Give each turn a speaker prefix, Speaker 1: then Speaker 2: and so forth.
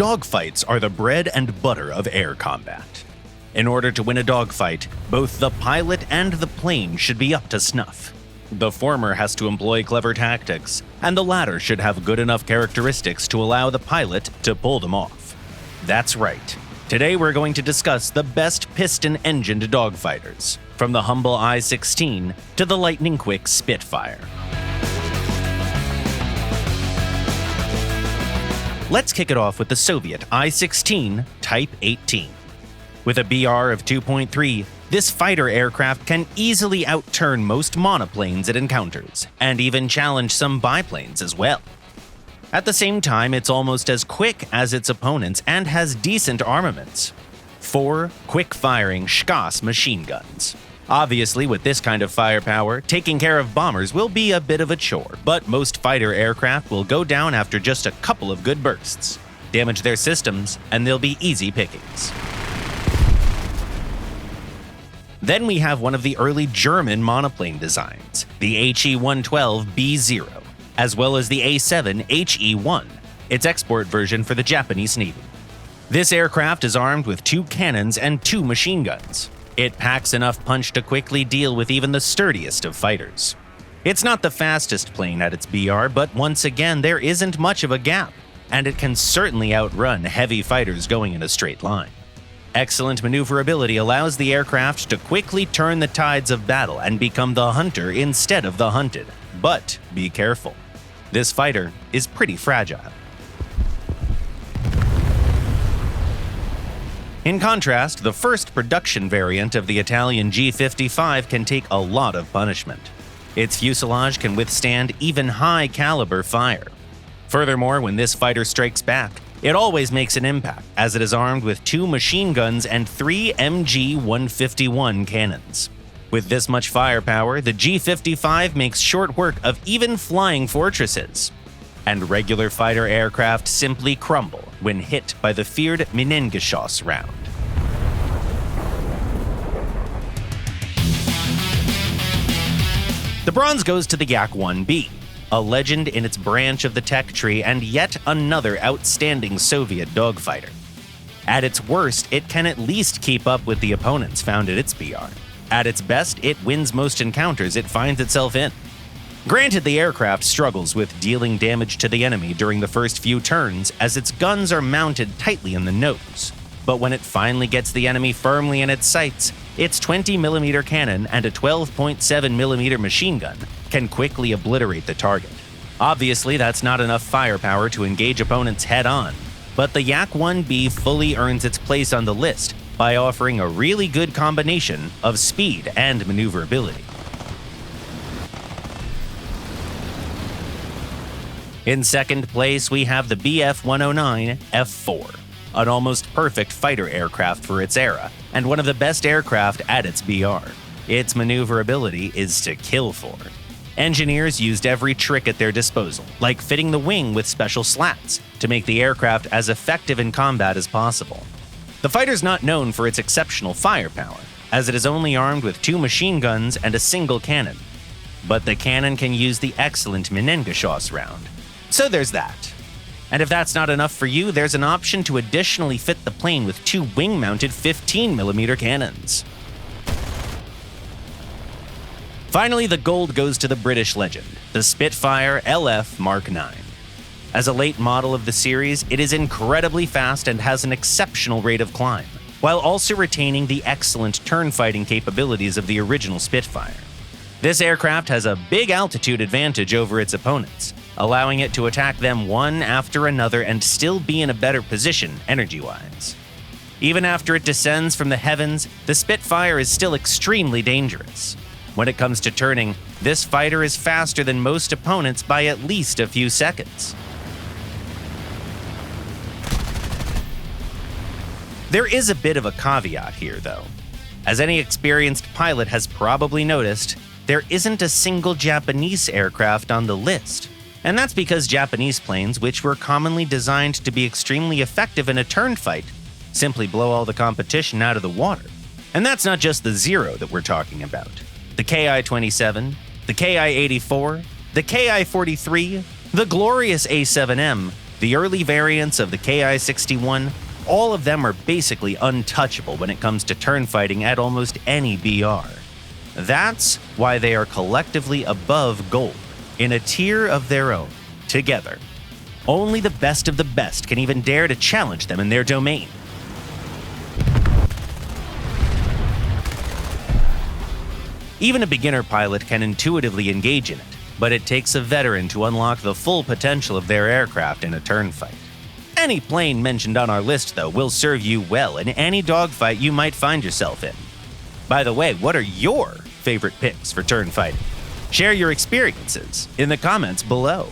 Speaker 1: Dogfights are the bread and butter of air combat. In order to win a dogfight, both the pilot and the plane should be up to snuff. The former has to employ clever tactics, and the latter should have good enough characteristics to allow the pilot to pull them off. That's right. Today we're going to discuss the best piston-engined dogfighters, from the humble I-16 to the lightning-quick Spitfire. Let's kick it off with the Soviet I-16 Type 18. With a BR of 2.3, this fighter aircraft can easily outturn most monoplanes it encounters, and even challenge some biplanes as well. At the same time, it's almost as quick as its opponents and has decent armaments. 4 quick-firing SCAS machine guns. Obviously, with this kind of firepower, taking care of bombers will be a bit of a chore, but most fighter aircraft will go down after just a couple of good bursts. Damage their systems, and they'll be easy pickings. Then we have one of the early German monoplane designs, the HE-112B0, as well as the A-7 HE-1, its export version for the Japanese Navy. This aircraft is armed with 2 cannons and 2 machine guns. It packs enough punch to quickly deal with even the sturdiest of fighters. It's not the fastest plane at its BR, but once again, there isn't much of a gap, and it can certainly outrun heavy fighters going in a straight line. Excellent maneuverability allows the aircraft to quickly turn the tides of battle and become the hunter instead of the hunted. But be careful. This fighter is pretty fragile. In contrast, the first production variant of the Italian G55 can take a lot of punishment. Its fuselage can withstand even high-caliber fire. Furthermore, when this fighter strikes back, it always makes an impact, as it is armed with 2 machine guns and 3 MG-151 cannons. With this much firepower, the G55 makes short work of even flying fortresses. And regular fighter aircraft simply crumble when hit by the feared Minengeschoss round. The bronze goes to the Yak-1B, a legend in its branch of the tech tree and yet another outstanding Soviet dogfighter. At its worst, it can at least keep up with the opponents found at its BR. At its best, it wins most encounters it finds itself in. Granted, the aircraft struggles with dealing damage to the enemy during the first few turns, as its guns are mounted tightly in the nose. But when it finally gets the enemy firmly in its sights, its 20mm cannon and a 12.7mm machine gun can quickly obliterate the target. Obviously, that's not enough firepower to engage opponents head-on, but the Yak-1B fully earns its place on the list by offering a really good combination of speed and maneuverability. In second place, we have the Bf-109 F4, an almost perfect fighter aircraft for its era, and one of the best aircraft at its BR. Its maneuverability is to kill for. Engineers used every trick at their disposal, like fitting the wing with special slats, to make the aircraft as effective in combat as possible. The fighter's not known for its exceptional firepower, as it is only armed with 2 machine guns and a single cannon. But the cannon can use the excellent Minengeschoss round. So there's that. And if that's not enough for you, there's an option to additionally fit the plane with 2 wing-mounted 15mm cannons. Finally, the gold goes to the British legend, the Spitfire LF Mark IX. As a late model of the series, it is incredibly fast and has an exceptional rate of climb, while also retaining the excellent turn-fighting capabilities of the original Spitfire. This aircraft has a big altitude advantage over its opponents, allowing it to attack them one after another and still be in a better position energy-wise. Even after it descends from the heavens, the Spitfire is still extremely dangerous. When it comes to turning, this fighter is faster than most opponents by at least a few seconds. There is a bit of a caveat here, though. As any experienced pilot has probably noticed, there isn't a single Japanese aircraft on the list. And that's because Japanese planes, which were commonly designed to be extremely effective in a turn fight, simply blow all the competition out of the water. And that's not just the Zero that we're talking about. The Ki-27, the Ki-84, the Ki-43, the glorious A-7M, The early variants of the Ki-61, all of them are basically untouchable when it comes to turn fighting at almost any BR. That's why they are collectively above gold, in a tier of their own, together. Only the best of the best can even dare to challenge them in their domain. Even a beginner pilot can intuitively engage in it, but it takes a veteran to unlock the full potential of their aircraft in a turn fight. Any plane mentioned on our list, though, will serve you well in any dogfight you might find yourself in. By the way, what are your favorite picks for turn fighting? Share your experiences in the comments below.